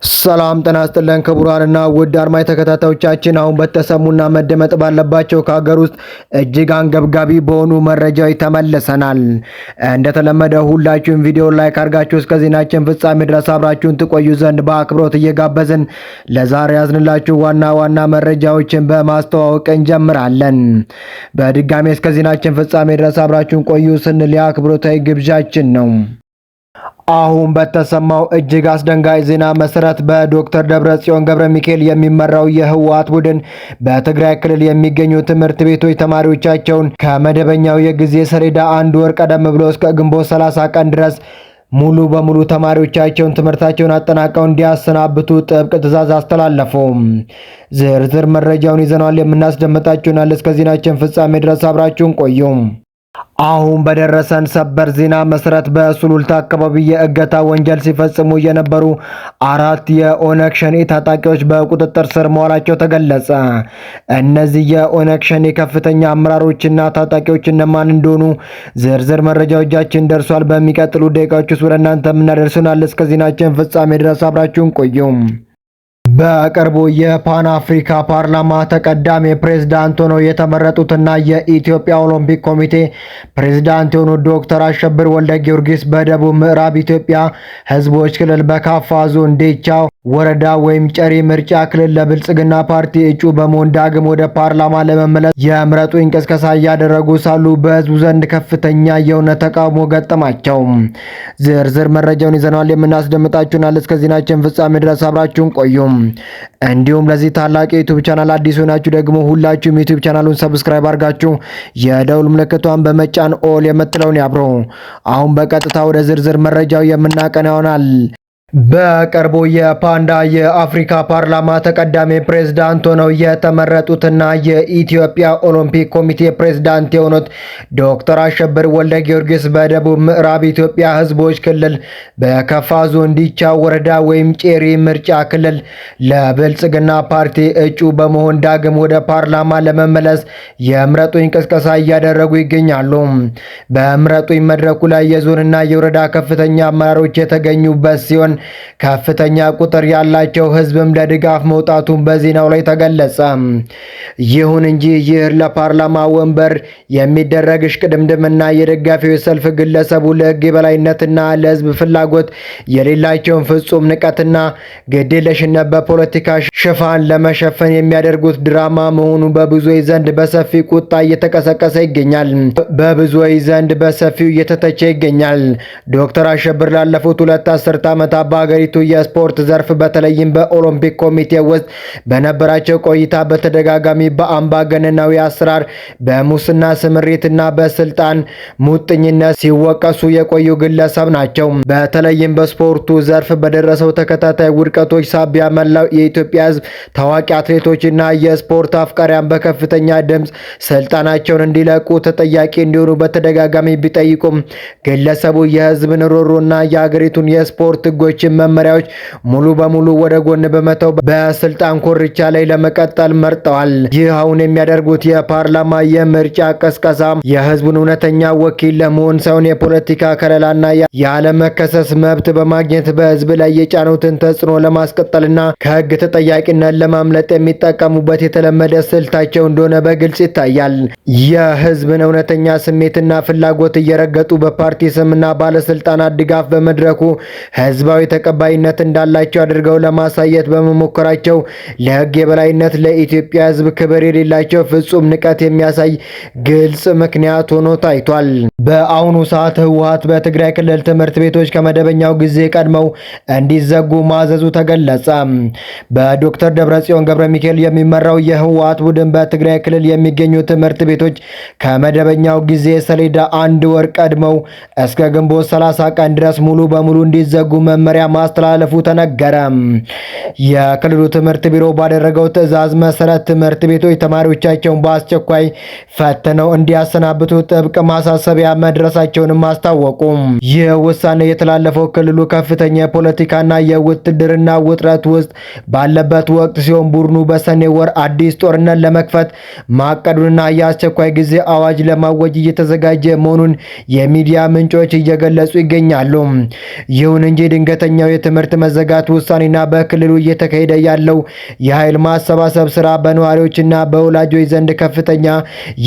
ሰላም ጤና ይስጥልን ክቡራንና ውድ አድማጭ ተከታታዮቻችን፣ አሁን በተሰሙና መደመጥ ባለባቸው ከሀገር ውስጥ እጅግ አንገብጋቢ በሆኑ መረጃዎች ተመልሰናል። እንደተለመደ ሁላችሁም ቪዲዮ ላይክ አድርጋችሁ እስከ ዜናችን ፍጻሜ ድረስ አብራችሁን ትቆዩ ዘንድ በአክብሮት እየጋበዝን ለዛሬ ያዝንላችሁ ዋና ዋና መረጃዎችን በማስተዋወቅ እንጀምራለን። በድጋሚ እስከ ዜናችን ፍጻሜ ድረስ አብራችሁን ቆዩ ስንል የአክብሮታዊ ግብዣችን ነው። አሁን በተሰማው እጅግ አስደንጋጭ ዜና መሰረት በዶክተር ደብረጽዮን ገብረ ሚካኤል የሚመራው የህወሓት ቡድን በትግራይ ክልል የሚገኙ ትምህርት ቤቶች ተማሪዎቻቸውን ከመደበኛው የጊዜ ሰሌዳ አንድ ወር ቀደም ብሎ እስከ ግንቦት 30 ቀን ድረስ ሙሉ በሙሉ ተማሪዎቻቸውን ትምህርታቸውን አጠናቀው እንዲያሰናብቱ ጥብቅ ትዕዛዝ አስተላለፉ። ዝርዝር መረጃውን ይዘናል የምናስደምጣችሁናል። እስከ ዜናችን ፍጻሜ ድረስ አብራችሁን ቆዩ። አሁን በደረሰን ሰበር ዜና መሰረት በሱሉልታ አካባቢ የእገታ ወንጀል ሲፈጽሙ የነበሩ 4 የኦነግ ሸኔ ታጣቂዎች በቁጥጥር ስር መዋላቸው ተገለጸ። እነዚህ የኦነግ ሸኔ ከፍተኛ አመራሮችና ታጣቂዎች እነማን እንደሆኑ ዝርዝር መረጃዎቻችን ደርሷል። በሚቀጥሉ ደቂቃዎች ውስጥ ወደ እናንተ የምናደርሱናል። እስከ ዜናችን ፍጻሜ ድረስ አብራችሁን ቆዩ። በቅርቡ የፓን አፍሪካ ፓርላማ ተቀዳሚ ፕሬዝዳንት ሆነው የተመረጡትና የኢትዮጵያ ኦሎምፒክ ኮሚቴ ፕሬዝዳንት የሆኑት ዶክተር አሸብር ወልደ ጊዮርጊስ በደቡብ ምዕራብ ኢትዮጵያ ሕዝቦች ክልል በካፋ ዞን ዴቻ ወረዳ ወይም ጨሪ ምርጫ ክልል ለብልጽግና ፓርቲ እጩ በመሆን ዳግም ወደ ፓርላማ ለመመለስ የምረጡኝ እንቅስቃሴ እያደረጉ ሳሉ በህዝቡ ዘንድ ከፍተኛ የሆነ ተቃውሞ ገጠማቸው። ዝርዝር መረጃውን ይዘናል የምናስደምጣችሁናል። እስከ ዜናችን ፍጻሜ ድረስ አብራችሁን ቆዩ። እንዲሁም ለዚህ ታላቅ የዩቲዩብ ቻናል አዲስ ሆናችሁ ደግሞ ሁላችሁም ዩቲዩብ ቻናሉን ሰብስክራይብ አድርጋችሁ የደውል ምልክቷን በመጫን ኦል የምትለውን ያብሩ። አሁን በቀጥታ ወደ ዝርዝር መረጃው የምናቀና ይሆናል። በቅርቡ የፓንዳ የአፍሪካ ፓርላማ ተቀዳሚ ፕሬዝዳንት ሆነው የተመረጡትና የኢትዮጵያ ኦሎምፒክ ኮሚቴ ፕሬዝዳንት የሆኑት ዶክተር አሸብር ወልደ ጊዮርጊስ በደቡብ ምዕራብ ኢትዮጵያ ሕዝቦች ክልል በከፋ ዞን ዲቻ ወረዳ ወይም ጨሪ ምርጫ ክልል ለብልጽግና ፓርቲ እጩ በመሆን ዳግም ወደ ፓርላማ ለመመለስ የምረጡኝ ቅስቀሳ እያደረጉ ይገኛሉ። በምረጡኝ መድረኩ ላይ የዞንና የወረዳ ከፍተኛ አመራሮች የተገኙበት ሲሆን ከፍተኛ ቁጥር ያላቸው ህዝብም ለድጋፍ መውጣቱን በዜናው ላይ ተገለጸ። ይሁን እንጂ ይህ ለፓርላማ ወንበር የሚደረግ እሽቅድምድምና የደጋፊዎች ሰልፍ ግለሰቡ ለህግ የበላይነትና ለህዝብ ፍላጎት የሌላቸውን ፍጹም ንቀትና ግዴለሽነት በፖለቲካ ሽፋን ለመሸፈን የሚያደርጉት ድራማ መሆኑ በብዙዎች ዘንድ በሰፊ ቁጣ እየተቀሰቀሰ ይገኛል። በብዙዎች ዘንድ በሰፊው እየተተቸ ይገኛል። ዶክተር አሸብር ላለፉት 2 አስርት ዓመታት በሀገሪቱ የስፖርት ዘርፍ በተለይም በኦሎምፒክ ኮሚቴ ውስጥ በነበራቸው ቆይታ በተደጋጋሚ በአምባገነናዊ አሰራር፣ በሙስና ስምሪትና በስልጣን ሙጥኝነት ሲወቀሱ የቆዩ ግለሰብ ናቸው። በተለይም በስፖርቱ ዘርፍ በደረሰው ተከታታይ ውድቀቶች ሳቢያ መላው የኢትዮጵያ ህዝብ ታዋቂ አትሌቶችና የስፖርት አፍቃሪያን በከፍተኛ ድምፅ ስልጣናቸውን እንዲለቁ ተጠያቂ እንዲሆኑ በተደጋጋሚ ቢጠይቁም ግለሰቡ የህዝብን ሮሮና የሀገሪቱን የስፖርት ህጎችን መመሪያዎች ሙሉ በሙሉ ወደ ጎን በመተው በስልጣን ኮርቻ ላይ ለመቀጠል መርጠዋል። ይህ አሁን የሚያደርጉት የፓርላማ የምርጫ ቀስቀሳ የህዝቡን እውነተኛ ወኪል ለመሆን ሳይሆን የፖለቲካ ከለላና ያለመከሰስ መብት በማግኘት በህዝብ ላይ የጫኑትን ተጽዕኖ ለማስቀጠልና ከህግ ተጠያቂነት ለማምለጥ የሚጠቀሙበት የተለመደ ስልታቸው እንደሆነ በግልጽ ይታያል። የህዝብን እውነተኛ ስሜትና ፍላጎት እየረገጡ በፓርቲ ስምና ባለስልጣናት ድጋፍ በመድረኩ ህዝባዊ ተቀባይነት እንዳላቸው አድርገው ለማሳየት በመሞከራቸው ለህግ የበላይነት ለኢትዮጵያ ህዝብ ክብር የሌላቸው ፍጹም ንቀት የሚያሳይ ግልጽ ምክንያት ሆኖ ታይቷል። በአሁኑ ሰዓት ህወሓት በትግራይ ክልል ትምህርት ቤቶች ከመደበኛው ጊዜ ቀድመው እንዲዘጉ ማዘዙ ተገለጸ። በዶክተር ደብረጽዮን ገብረ ሚካኤል የሚመራው የህወሓት ቡድን በትግራይ ክልል የሚገኙ ትምህርት ቤቶች ከመደበኛው ጊዜ ሰሌዳ አንድ ወር ቀድመው እስከ ግንቦት 30 ቀን ድረስ ሙሉ በሙሉ እንዲዘጉ መመሪያ ማስተላለፉ ተነገረ። የክልሉ ትምህርት ቢሮ ባደረገው ትዕዛዝ መሰረት ትምህርት ቤቶች ተማሪዎቻቸውን በአስቸኳይ ፈትነው እንዲያሰናብቱ ጥብቅ ማሳሰቢያ መድረሳቸውንም አስታወቁ። ይህ ውሳኔ የተላለፈው ክልሉ ከፍተኛ የፖለቲካና የውትድርና ውጥረት ውስጥ ባለበት ወቅት ሲሆን ቡድኑ በሰኔ ወር አዲስ ጦርነት ለመክፈት ማቀዱንና የአስቸኳይ ጊዜ አዋጅ ለማወጅ እየተዘጋጀ መሆኑን የሚዲያ ምንጮች እየገለጹ ይገኛሉ። ይሁን እንጂ ድንገተኛ ድንገተኛው የትምህርት መዘጋት ውሳኔና በክልሉ እየተካሄደ ያለው የኃይል ማሰባሰብ ስራ በነዋሪዎችና በወላጆች ዘንድ ከፍተኛ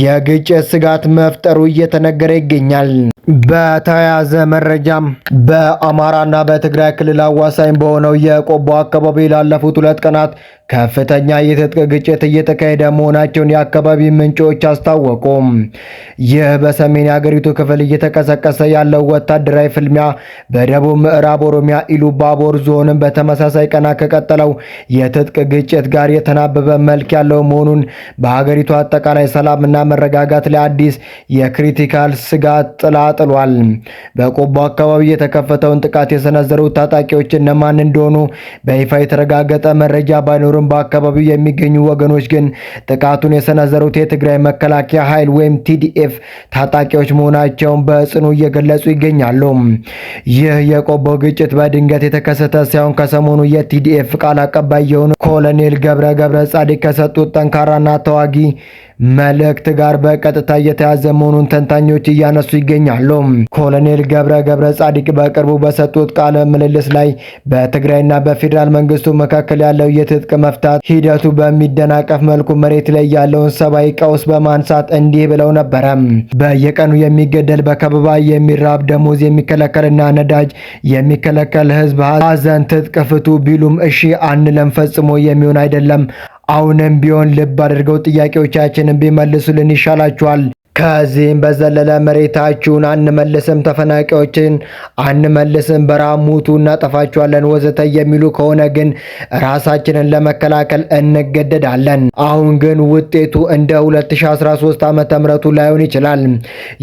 የግጭት ስጋት መፍጠሩ እየተነገረ ይገኛል። በተያያዘ መረጃም በአማራና በትግራይ ክልል አዋሳኝ በሆነው የቆቦ አካባቢ ላለፉት 2 ቀናት ከፍተኛ የትጥቅ ግጭት እየተካሄደ መሆናቸውን የአካባቢ ምንጮች አስታወቁ። ይህ በሰሜን የአገሪቱ ክፍል እየተቀሰቀሰ ያለው ወታደራዊ ፍልሚያ በደቡብ ምዕራብ ኦሮሚያ ኢሉባቦር ዞንም በተመሳሳይ ቀናት ከቀጠለው የትጥቅ ግጭት ጋር የተናበበ መልክ ያለው መሆኑን በሀገሪቱ አጠቃላይ ሰላምና መረጋጋት ላይ አዲስ የክሪቲካል ስጋት ጥላ ጥሏል። በቆቦ አካባቢ የተከፈተውን ጥቃት የሰነዘሩት ታጣቂዎች እነማን እንደሆኑ በይፋ የተረጋገጠ መረጃ ባይኖርም በአካባቢው የሚገኙ ወገኖች ግን ጥቃቱን የሰነዘሩት የትግራይ መከላከያ ኃይል ወይም ቲዲኤፍ ታጣቂዎች መሆናቸውን በጽኑ እየገለጹ ይገኛሉ። ይህ የቆቦ ግጭት በድንገት የተከሰተ ሳይሆን ከሰሞኑ የቲዲኤፍ ቃል አቀባይ የሆኑ ኮሎኔል ገብረ ጻዲቅ ከሰጡት ጠንካራና ተዋጊ መልእክት ጋር በቀጥታ እየተያዘ መሆኑን ተንታኞች እያነሱ ይገኛሉ። ኮሎኔል ገብረ ጻዲቅ በቅርቡ በሰጡት ቃለ ምልልስ ላይ በትግራይና በፌዴራል መንግስቱ መካከል ያለው የትጥቅ መፍታት ሂደቱ በሚደናቀፍ መልኩ መሬት ላይ ያለውን ሰብአዊ ቀውስ በማንሳት እንዲህ ብለው ነበረ። በየቀኑ የሚገደል፣ በከበባ የሚራብ፣ ደሞዝ የሚከለከልና ነዳጅ የሚከለከል ህዝብ ሀዘን ትጥቅ ፍቱ ቢሉም እሺ አንለም፣ ፈጽሞ የሚሆን አይደለም። አሁንም ቢሆን ልብ አድርገው ጥያቄዎቻችንን ቢመልሱልን ይሻላችኋል። ከዚህም በዘለለ መሬታችሁን አንመልስም፣ ተፈናቃዮችን አንመልስም፣ በረሃብ ሙቱ፣ እናጠፋችኋለን ወዘተ የሚሉ ከሆነ ግን ራሳችንን ለመከላከል እንገደዳለን። አሁን ግን ውጤቱ እንደ 2013 ዓ.ም ላይሆን ይችላል።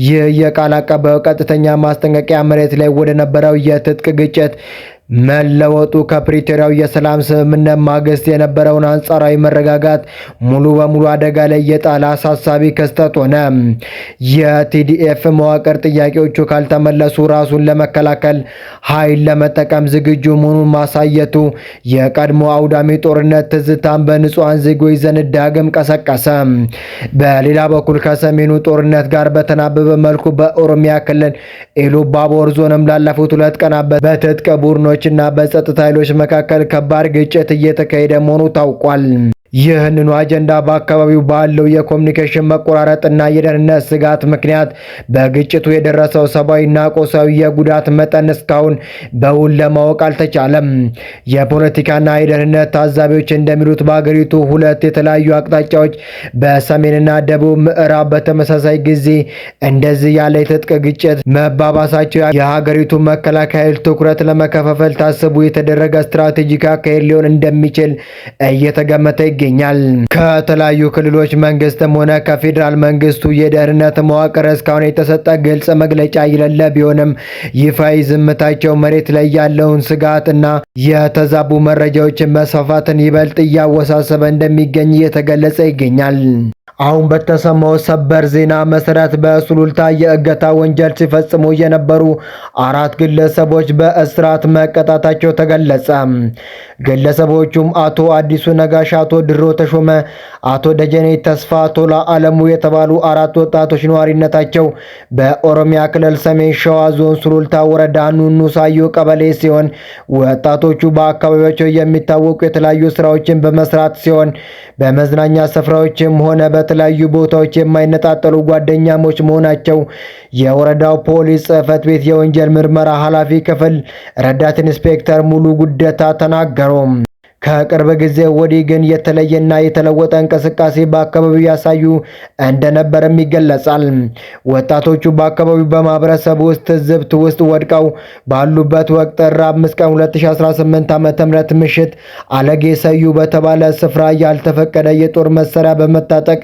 ይህ የቃል አቀባዩ ቀጥተኛ ማስጠንቀቂያ መሬት ላይ ወደ ነበረው የትጥቅ ግጭት መለወጡ ከፕሪቶሪያው የሰላም ስምምነት ማግስት የነበረውን አንጻራዊ መረጋጋት ሙሉ በሙሉ አደጋ ላይ የጣለ አሳሳቢ ክስተት ሆነ። የቲዲኤፍ መዋቅር ጥያቄዎቹ ካልተመለሱ ራሱን ለመከላከል ኃይል ለመጠቀም ዝግጁ መሆኑን ማሳየቱ የቀድሞ አውዳሚ ጦርነት ትዝታን በንጹሃን ዜጎች ዘንድ ዳግም ቀሰቀሰ። በሌላ በኩል ከሰሜኑ ጦርነት ጋር በተናበበ መልኩ በኦሮሚያ ክልል ኢሉባቦር ዞንም ላለፉት 2 ቀናት በትጥቅ ቡድኖች እና በጸጥታ ኃይሎች መካከል ከባድ ግጭት እየተካሄደ መሆኑ ታውቋል። ይህንኑ አጀንዳ በአካባቢው ባለው የኮሙኒኬሽን መቆራረጥና የደህንነት ስጋት ምክንያት በግጭቱ የደረሰው ሰብአዊና ቁሳዊ የጉዳት መጠን እስካሁን በውል ለማወቅ አልተቻለም። የፖለቲካና የደህንነት ታዛቢዎች እንደሚሉት በአገሪቱ 2 የተለያዩ አቅጣጫዎች በሰሜንና ደቡብ ምዕራብ በተመሳሳይ ጊዜ እንደዚህ ያለ የትጥቅ ግጭት መባባሳቸው የሀገሪቱ መከላከያ ኃይል ትኩረት ለመከፋፈል ታስቦ የተደረገ ስትራቴጂክ አካሄድ ሊሆን እንደሚችል እየተገመተ ይገኛል። ከተለያዩ ክልሎች መንግስትም ሆነ ከፌዴራል መንግስቱ የደህንነት መዋቅር እስካሁን የተሰጠ ግልጽ መግለጫ የሌለ ቢሆንም ይፋዊ ዝምታቸው መሬት ላይ ያለውን ስጋት እና የተዛቡ መረጃዎችን መስፋፋትን ይበልጥ እያወሳሰበ እንደሚገኝ እየተገለጸ ይገኛል። አሁን በተሰማው ሰበር ዜና መሰረት በሱሉልታ የእገታ ወንጀል ሲፈጽሙ የነበሩ 4 ግለሰቦች በእስራት መቀጣታቸው ተገለጸ። ግለሰቦቹም አቶ አዲሱ ነጋሽ፣ አቶ ድሮ ተሾመ፣ አቶ ደጀኔ ተስፋ፣ ቶላ አለሙ የተባሉ 4 ወጣቶች ነዋሪነታቸው በኦሮሚያ ክልል ሰሜን ሸዋ ዞን ሱሉልታ ወረዳ ኑኑ ሳዮ ቀበሌ ሲሆን ወጣቶቹ በአካባቢያቸው የሚታወቁ የተለያዩ ስራዎችን በመስራት ሲሆን በመዝናኛ ስፍራዎችም ሆነ በተለያዩ ቦታዎች የማይነጣጠሉ ጓደኛሞች መሆናቸው የወረዳው ፖሊስ ጽሕፈት ቤት የወንጀል ምርመራ ኃላፊ ክፍል ረዳት ኢንስፔክተር ሙሉ ጉደታ ተናገሩ። ከቅርብ ጊዜ ወዲህ ግን የተለየና የተለወጠ እንቅስቃሴ በአካባቢው ያሳዩ እንደነበርም ይገለጻል። ወጣቶቹ በአካባቢው በማህበረሰብ ውስጥ ትዝብት ውስጥ ወድቀው ባሉበት ወቅት ጥር 5 ቀን 2018 ዓ.ም ምሽት አለጌ ሰዩ በተባለ ስፍራ ያልተፈቀደ የጦር መሳሪያ በመታጠቅ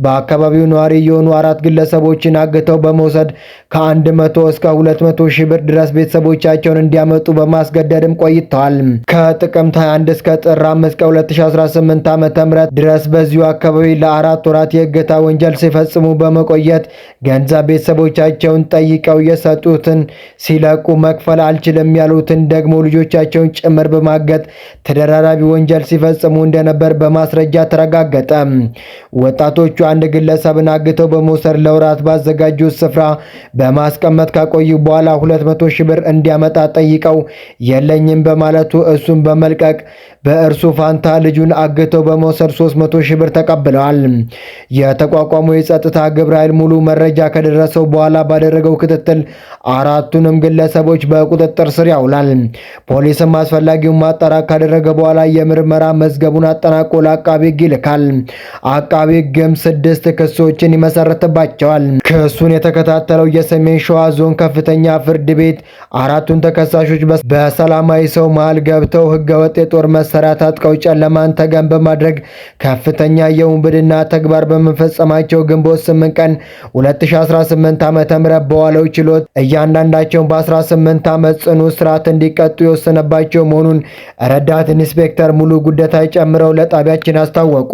በአካባቢው ነዋሪ የሆኑ 4 ግለሰቦችን አግተው በመውሰድ ከ100 እስከ 200 ሺህ ብር ድረስ ቤተሰቦቻቸውን እንዲያመጡ በማስገደድም ቆይተዋል። ከጥቅምት 21 እስከ ጥር 5 ቀን 2018 ዓ.ም ድረስ በዚሁ አካባቢ ለ4 ወራት የእገታ ወንጀል ሲፈጽሙ በመቆየት ገንዘብ ቤተሰቦቻቸውን ጠይቀው የሰጡትን ሲለቁ መክፈል አልችልም ያሉትን ደግሞ ልጆቻቸውን ጭምር በማገት ተደራራቢ ወንጀል ሲፈጽሙ እንደነበር በማስረጃ ተረጋገጠ። ወጣቶቹ አንድ ግለሰብን አግተው በመውሰድ ለወራት ባዘጋጁት ስፍራ በማስቀመጥ ካቆዩ በኋላ 200 ሺህ ብር እንዲያመጣ ጠይቀው የለኝም በማለቱ እሱን በመልቀቅ በእርሱ ፋንታ ልጁን አግተው በመውሰድ 300 ሺህ ብር ተቀብለዋል። የተቋቋመው የጸጥታ ግብረ ኃይል ሙሉ መረጃ ከደረሰው በኋላ ባደረገው ክትትል አራቱንም ግለሰቦች በቁጥጥር ስር ያውላል። ፖሊስም አስፈላጊውን ማጣራት ካደረገ በኋላ የምርመራ መዝገቡን አጠናቆ ለአቃቤ ሕግ ይልካል። አቃቤ ሕግም 6 ክሶችን ይመሰርትባቸዋል። ክሱን የተከታተለው የሰሜን ሸዋ ዞን ከፍተኛ ፍርድ ቤት አራቱን ተከሳሾች በሰላማዊ ሰው መሃል ገብተው ህገወጥ የጦር መሳሪያ ታጥቀው ጨለማን ተገን በማድረግ ከፍተኛ የውንብድና ተግባር በመፈጸማቸው ግንቦት 8 ቀን 2018 ዓ.ም በዋለው ችሎት እያንዳንዳቸውን በ18 ዓመት ጽኑ እስራት እንዲቀጡ የወሰነባቸው መሆኑን ረዳት ኢንስፔክተር ሙሉ ጉደታ ጨምረው ለጣቢያችን አስታወቁ።